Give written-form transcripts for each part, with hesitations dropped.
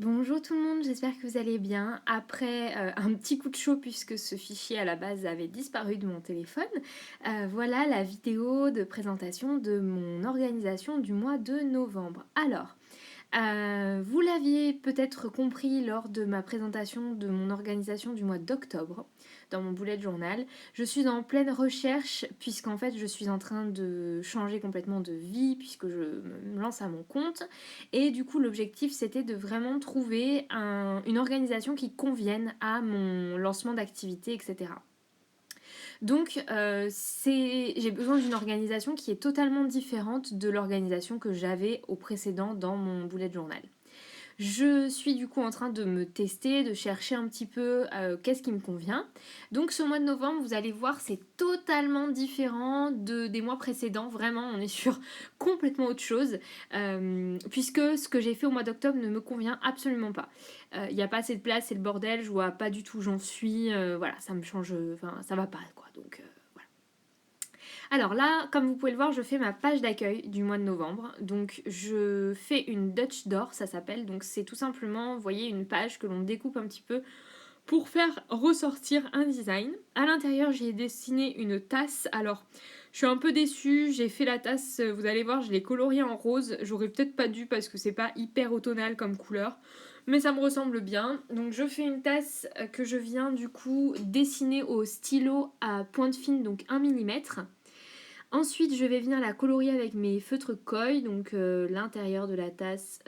Bonjour tout le monde, j'espère que vous allez bien. Après un petit coup de chaud puisque ce fichier à la base avait disparu de mon téléphone, voilà la vidéo de présentation de mon organisation du mois de novembre. Alors, vous l'aviez peut-être compris lors de ma présentation de mon organisation du mois d'octobre, dans mon bullet journal. Je suis en pleine recherche puisqu'en fait je suis en train de changer complètement de vie puisque je me lance à mon compte. Et du coup l'objectif c'était de vraiment trouver une organisation qui convienne à mon lancement d'activité, etc. Donc j'ai besoin d'une organisation qui est totalement différente de l'organisation que j'avais au précédent dans mon bullet journal. Je suis du coup en train de me tester, de chercher un petit peu qu'est-ce qui me convient. Donc ce mois de novembre, vous allez voir, c'est totalement différent des mois précédents. Vraiment, on est sur complètement autre chose. Puisque ce que j'ai fait au mois d'octobre ne me convient absolument pas. Il n'y a pas assez de place, c'est le bordel, je vois pas du tout où j'en suis. Voilà, ça me change, enfin ça va pas quoi. Donc voilà. Alors là, comme vous pouvez le voir, je fais ma page d'accueil du mois de novembre. Donc je fais une Dutch Door, ça s'appelle. Donc c'est tout simplement, vous voyez, une page que l'on découpe un petit peu pour faire ressortir un design. À l'intérieur, j'ai dessiné une tasse. Alors, je suis un peu déçue, j'ai fait la tasse, vous allez voir, je l'ai coloriée en rose. J'aurais peut-être pas dû parce que c'est pas hyper automnal comme couleur. Mais ça me ressemble bien. Donc je fais une tasse que je viens du coup dessiner au stylo à pointe fine, donc 1 mm. Ensuite, je vais venir la colorier avec mes feutres Koi, donc l'intérieur de la tasse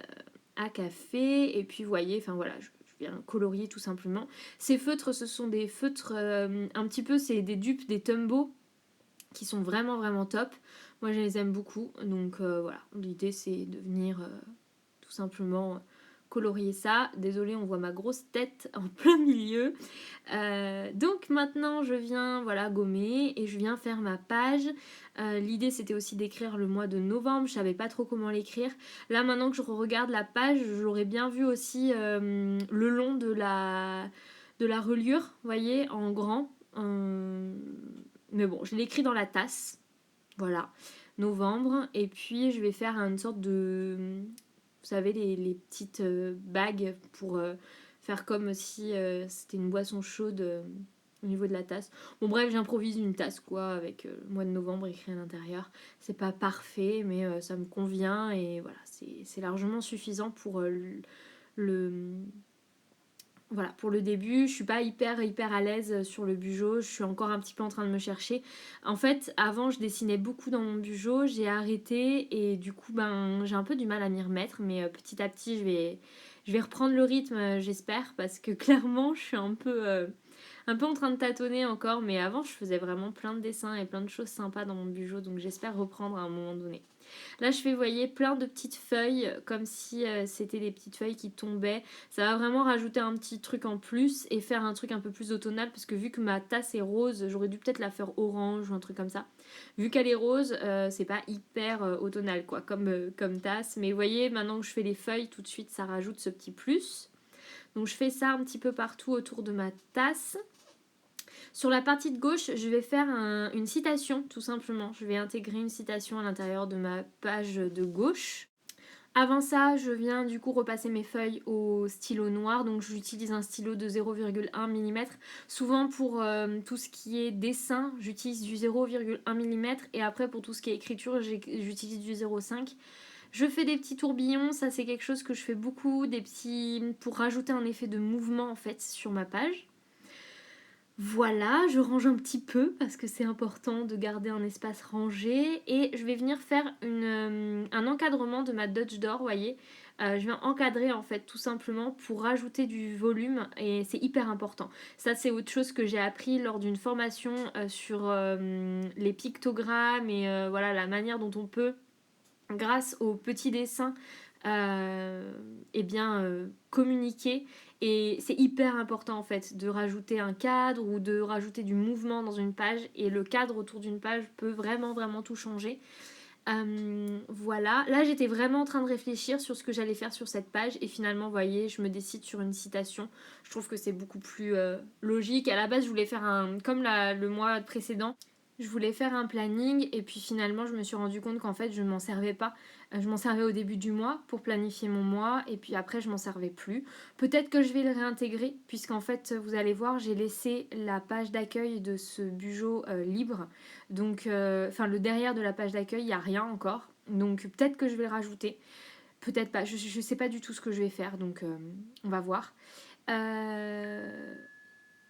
à café. Et puis, vous voyez, enfin voilà, je viens colorier tout simplement. Ces feutres, ce sont des feutres un petit peu, c'est des dupes des Tumbo qui sont vraiment vraiment top. Moi, je les aime beaucoup. Donc voilà, l'idée c'est de venir tout simplement colorier ça. Désolée, on voit ma grosse tête en plein milieu. Donc maintenant je viens voilà gommer et je viens faire ma page. L'idée c'était aussi d'écrire le mois de novembre, je savais pas trop comment l'écrire. Là maintenant que je regarde la page, j'aurais bien vu aussi le long de la reliure, vous voyez, en grand. Mais bon, je l'écris dans la tasse. Voilà, novembre. Et puis je vais faire une sorte de... Vous savez, les petites bagues pour faire comme si c'était une boisson chaude au niveau de la tasse. Bon bref, j'improvise une tasse quoi, avec le mois de novembre écrit à l'intérieur. C'est pas parfait, mais ça me convient et voilà, c'est largement suffisant pour le, voilà, pour le début. Je suis pas hyper à l'aise sur le bugeot, je suis encore un petit peu en train de me chercher. En fait, avant je dessinais beaucoup dans mon bugeot, j'ai arrêté et du coup ben j'ai un peu du mal à m'y remettre, mais petit à petit je vais reprendre le rythme, j'espère, parce que clairement je suis un peu en train de tâtonner encore, mais avant je faisais vraiment plein de dessins et plein de choses sympas dans mon bugeot, donc j'espère reprendre à un moment donné. Là, je fais, vous voyez, plein de petites feuilles, comme si c'était des petites feuilles qui tombaient. Ça va vraiment rajouter un petit truc en plus et faire un truc un peu plus automnal, parce que vu que ma tasse est rose, j'aurais dû peut-être la faire orange ou un truc comme ça. Vu qu'elle est rose, c'est pas hyper automnal, quoi, comme tasse. Mais vous voyez, maintenant que je fais les feuilles, tout de suite, ça rajoute ce petit plus. Donc je fais ça un petit peu partout autour de ma tasse. Sur la partie de gauche, je vais faire une citation, tout simplement. Je vais intégrer une citation à l'intérieur de ma page de gauche. Avant ça, je viens du coup repasser mes feuilles au stylo noir, donc j'utilise un stylo de 0,1 mm. Souvent pour tout ce qui est dessin, j'utilise du 0,1 mm et après pour tout ce qui est écriture, j'utilise du 0,5. Je fais des petits tourbillons, ça c'est quelque chose que je fais beaucoup, des petits pour rajouter un effet de mouvement en fait sur ma page. Voilà, je range un petit peu parce que c'est important de garder un espace rangé et je vais venir faire un encadrement de ma Dutch Door, vous voyez. Je vais encadrer en fait tout simplement pour rajouter du volume et c'est hyper important. Ça c'est autre chose que j'ai appris lors d'une formation sur les pictogrammes et voilà la manière dont on peut, grâce aux petits dessins, eh bien communiquer. Et c'est hyper important en fait de rajouter un cadre ou de rajouter du mouvement dans une page, et le cadre autour d'une page peut vraiment tout changer. Voilà, là j'étais vraiment en train de réfléchir sur ce que j'allais faire sur cette page et finalement vous voyez je me décide sur une citation. Je trouve que c'est beaucoup plus logique. À la base je voulais faire comme le mois précédent, Je voulais faire un planning et puis finalement je me suis rendu compte qu'en fait je m'en servais pas. Je m'en servais au début du mois pour planifier mon mois et puis après je m'en servais plus. Peut-être que je vais le réintégrer puisqu'en fait vous allez voir j'ai laissé la page d'accueil de ce Bujo libre. Donc enfin le derrière de la page d'accueil il n'y a rien encore. Donc peut-être que je vais le rajouter. Peut-être pas. Je sais pas du tout ce que je vais faire donc on va voir. Euh,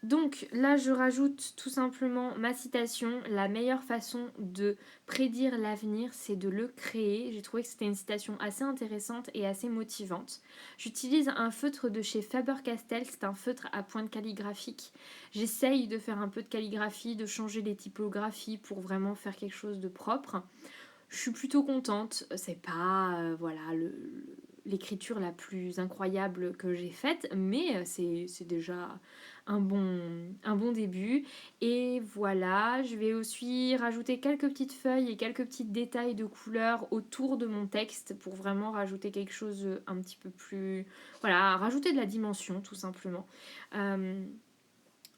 donc là, je rajoute tout simplement ma citation. La meilleure façon de prédire l'avenir, c'est de le créer. J'ai trouvé que c'était une citation assez intéressante et assez motivante. J'utilise un feutre de chez Faber-Castell. C'est un feutre à pointe calligraphique. J'essaye de faire un peu de calligraphie, de changer les typographies pour vraiment faire quelque chose de propre. Je suis plutôt contente. C'est pas voilà l'écriture la plus incroyable que j'ai faite, mais c'est déjà un bon début. Et voilà, je vais aussi rajouter quelques petites feuilles et quelques petits détails de couleurs autour de mon texte pour vraiment rajouter quelque chose un petit peu plus... Voilà, rajouter de la dimension tout simplement. Euh,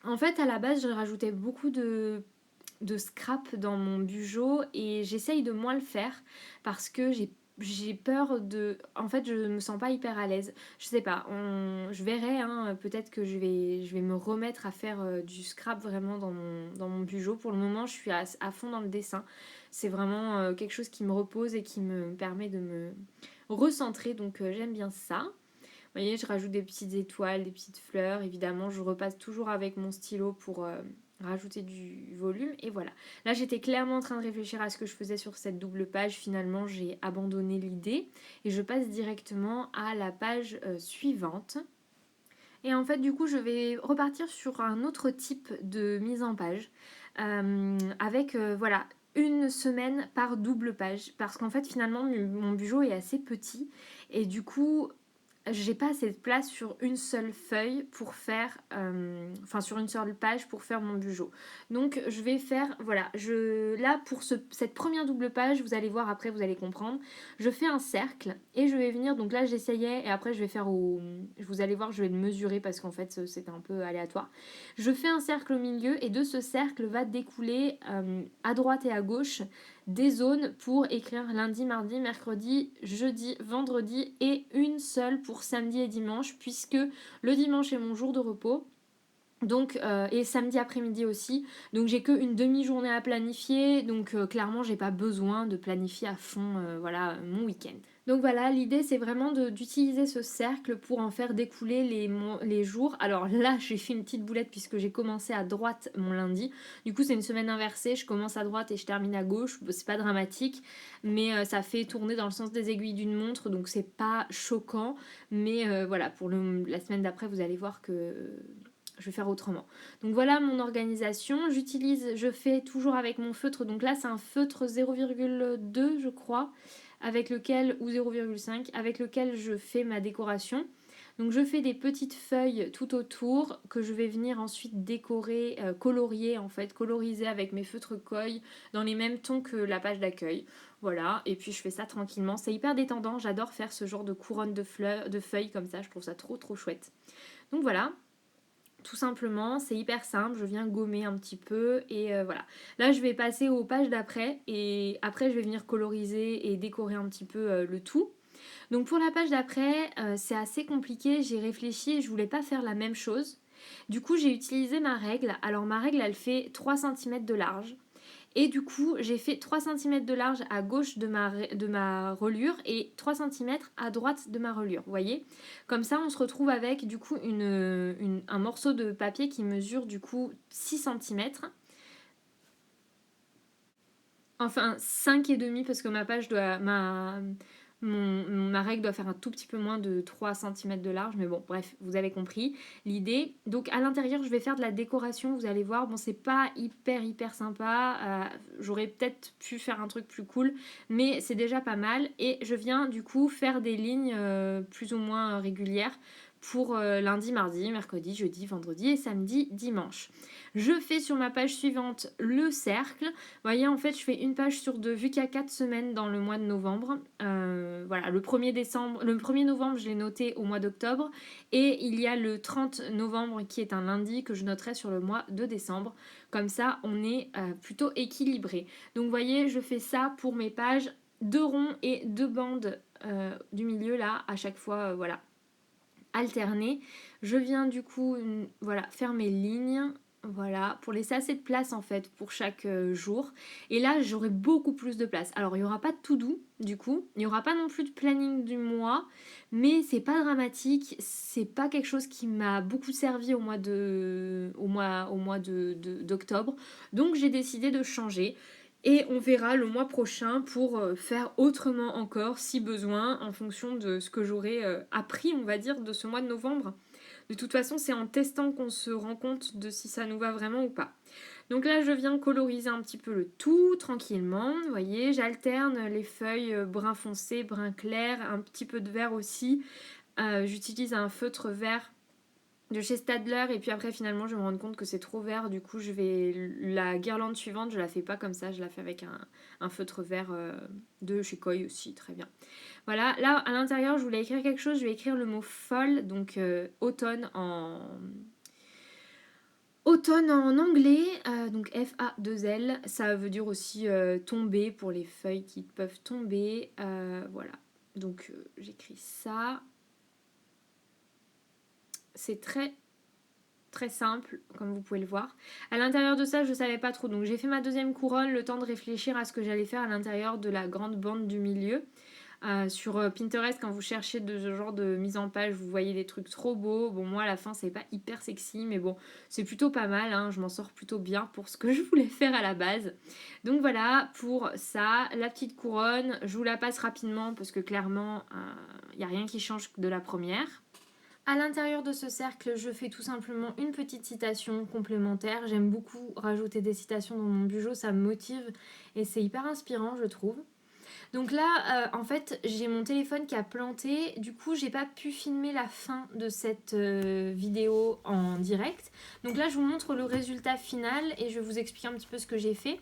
En fait, à la base, je rajoutais beaucoup de scrap dans mon bujo et j'essaye de moins le faire parce que j'ai peur de... En fait, je me sens pas hyper à l'aise. Je sais pas, je verrai, hein, peut-être que je vais me remettre à faire du scrap vraiment dans mon bujo. Pour le moment, je suis à fond dans le dessin. C'est vraiment quelque chose qui me repose et qui me permet de me recentrer, donc j'aime bien ça. Vous voyez, je rajoute des petites étoiles, des petites fleurs. Évidemment, je repasse toujours avec mon stylo pour rajouter du volume. Et voilà. Là, j'étais clairement en train de réfléchir à ce que je faisais sur cette double page. Finalement, j'ai abandonné l'idée et je passe directement à la page suivante. Et en fait, du coup, je vais repartir sur un autre type de mise en page avec, voilà, une semaine par double page. Parce qu'en fait, finalement, mon bujo est assez petit et du coup, j'ai pas assez de place sur une seule feuille pour faire, enfin sur une seule page pour faire mon bujo. Donc je vais faire, voilà, là pour cette première double page, vous allez voir après, vous allez comprendre, je fais un cercle et je vais venir, donc là j'essayais et après je vais faire vous allez voir, je vais le mesurer parce qu'en fait c'était un peu aléatoire. Je fais un cercle au milieu et de ce cercle va découler à droite et à gauche des zones pour écrire lundi, mardi, mercredi, jeudi, vendredi et une seule pour samedi et dimanche puisque le dimanche est mon jour de repos. Donc, et samedi après-midi aussi. Donc j'ai qu'une demi-journée à planifier. Donc clairement j'ai pas besoin de planifier à fond voilà, mon week-end. Donc voilà, l'idée c'est vraiment d'utiliser ce cercle pour en faire découler les jours. Alors là j'ai fait une petite boulette puisque j'ai commencé à droite mon lundi. Du coup c'est une semaine inversée, je commence à droite et je termine à gauche. Bon, c'est pas dramatique, mais ça fait tourner dans le sens des aiguilles d'une montre, donc c'est pas choquant. Mais voilà, pour la semaine d'après vous allez voir que je vais faire autrement. Donc voilà mon organisation. Je fais toujours avec mon feutre. Donc là, c'est un feutre 0,2, je crois, avec lequel, ou 0,5, avec lequel je fais ma décoration. Donc je fais des petites feuilles tout autour que je vais venir ensuite décorer, colorier en fait, coloriser avec mes feutres Koi dans les mêmes tons que la page d'accueil. Voilà, et puis je fais ça tranquillement. C'est hyper détendant, j'adore faire ce genre de couronne de feuilles comme ça, je trouve ça trop trop chouette. Donc voilà, tout simplement, c'est hyper simple, je viens gommer un petit peu et voilà. Là je vais passer aux pages d'après et après je vais venir coloriser et décorer un petit peu le tout. Donc pour la page d'après, c'est assez compliqué, j'ai réfléchi et je voulais pas faire la même chose. Du coup j'ai utilisé ma règle, alors ma règle elle fait 3 cm de large. Et du coup, j'ai fait 3 cm de large à gauche de ma reliure et 3 cm à droite de ma reliure, vous voyez. Comme ça, on se retrouve avec du coup un morceau de papier qui mesure du coup 6 cm. Enfin, 5,5 parce que ma règle doit faire un tout petit peu moins de 3 cm de large, mais bon, bref, vous avez compris l'idée. Donc à l'intérieur, je vais faire de la décoration, vous allez voir. Bon, c'est pas hyper sympa, j'aurais peut-être pu faire un truc plus cool, mais c'est déjà pas mal. Et je viens du coup faire des lignes plus ou moins régulières pour lundi, mardi, mercredi, jeudi, vendredi et samedi, dimanche. Je fais sur ma page suivante le cercle. Vous voyez, en fait, je fais une page sur deux, vu qu'il y a 4 semaines dans le mois de novembre. Voilà, le 1er novembre, je l'ai noté au mois d'octobre. Et il y a le 30 novembre, qui est un lundi, que je noterai sur le mois de décembre. Comme ça, on est plutôt équilibré. Donc, vous voyez, je fais ça pour mes pages, 2 ronds et 2 bandes du milieu, là, à chaque fois, voilà, alterner. Je viens du coup voilà, faire mes lignes, voilà, pour laisser assez de place en fait pour chaque jour. Et là j'aurai beaucoup plus de place. Alors il n'y aura pas de tout doux du coup, il n'y aura pas non plus de planning du mois, mais c'est pas dramatique, c'est pas quelque chose qui m'a beaucoup servi au mois d'octobre. Donc j'ai décidé de changer. Et on verra le mois prochain pour faire autrement encore si besoin en fonction de ce que j'aurai appris, on va dire, de ce mois de novembre. De toute façon, c'est en testant qu'on se rend compte de si ça nous va vraiment ou pas. Donc là, je viens coloriser un petit peu le tout tranquillement. Vous voyez, j'alterne les feuilles brun foncé, brun clair, un petit peu de vert aussi. J'utilise un feutre vert de chez Stadler et puis après finalement je me rends compte que c'est trop vert, du coup je vais la guirlande suivante, je la fais pas comme ça, je la fais avec un feutre vert de chez Koi aussi, très bien. Voilà, là à l'intérieur je voulais écrire quelque chose, je vais écrire le mot fall, donc automne en anglais, donc F-A-2-L, ça veut dire aussi tomber pour les feuilles qui peuvent tomber, voilà, donc j'écris ça. C'est très très simple, comme vous pouvez le voir. À l'intérieur de ça, je ne savais pas trop, donc j'ai fait ma deuxième couronne, le temps de réfléchir à ce que j'allais faire à l'intérieur de la grande bande du milieu. Sur Pinterest, quand vous cherchez de ce genre de mise en page, vous voyez des trucs trop beaux. Bon, moi à la fin, c'est pas hyper sexy, mais bon, c'est plutôt pas mal, hein. Je m'en sors plutôt bien pour ce que je voulais faire à la base. Donc voilà, pour ça, la petite couronne, je vous la passe rapidement parce que clairement, il n'y a rien qui change de la première. À l'intérieur de ce cercle, je fais tout simplement une petite citation complémentaire. J'aime beaucoup rajouter des citations dans mon bujo, ça me motive et c'est hyper inspirant, je trouve. Donc là, en fait, j'ai mon téléphone qui a planté. Du coup, j'ai pas pu filmer la fin de cette vidéo en direct. Donc là, je vous montre le résultat final et je vais vous expliquer un petit peu ce que j'ai fait.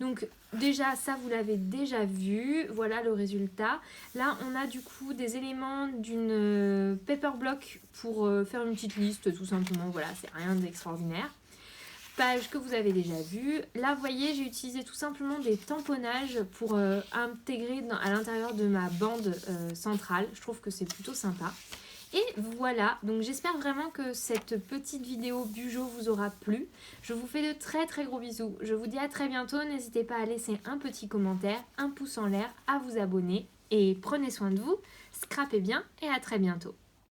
Donc déjà, ça, vous l'avez déjà vu. Voilà le résultat. Là, on a du coup des éléments d'une paper block pour faire une petite liste, tout simplement. Voilà, c'est rien d'extraordinaire. Page que vous avez déjà vue. Là, vous voyez, j'ai utilisé tout simplement des tamponnages pour intégrer à l'intérieur de ma bande centrale. Je trouve que c'est plutôt sympa. Et voilà, donc j'espère vraiment que cette petite vidéo bujo vous aura plu. Je vous fais de très très gros bisous. Je vous dis à très bientôt. N'hésitez pas à laisser un petit commentaire, un pouce en l'air, à vous abonner. Et prenez soin de vous, scrapez bien et à très bientôt.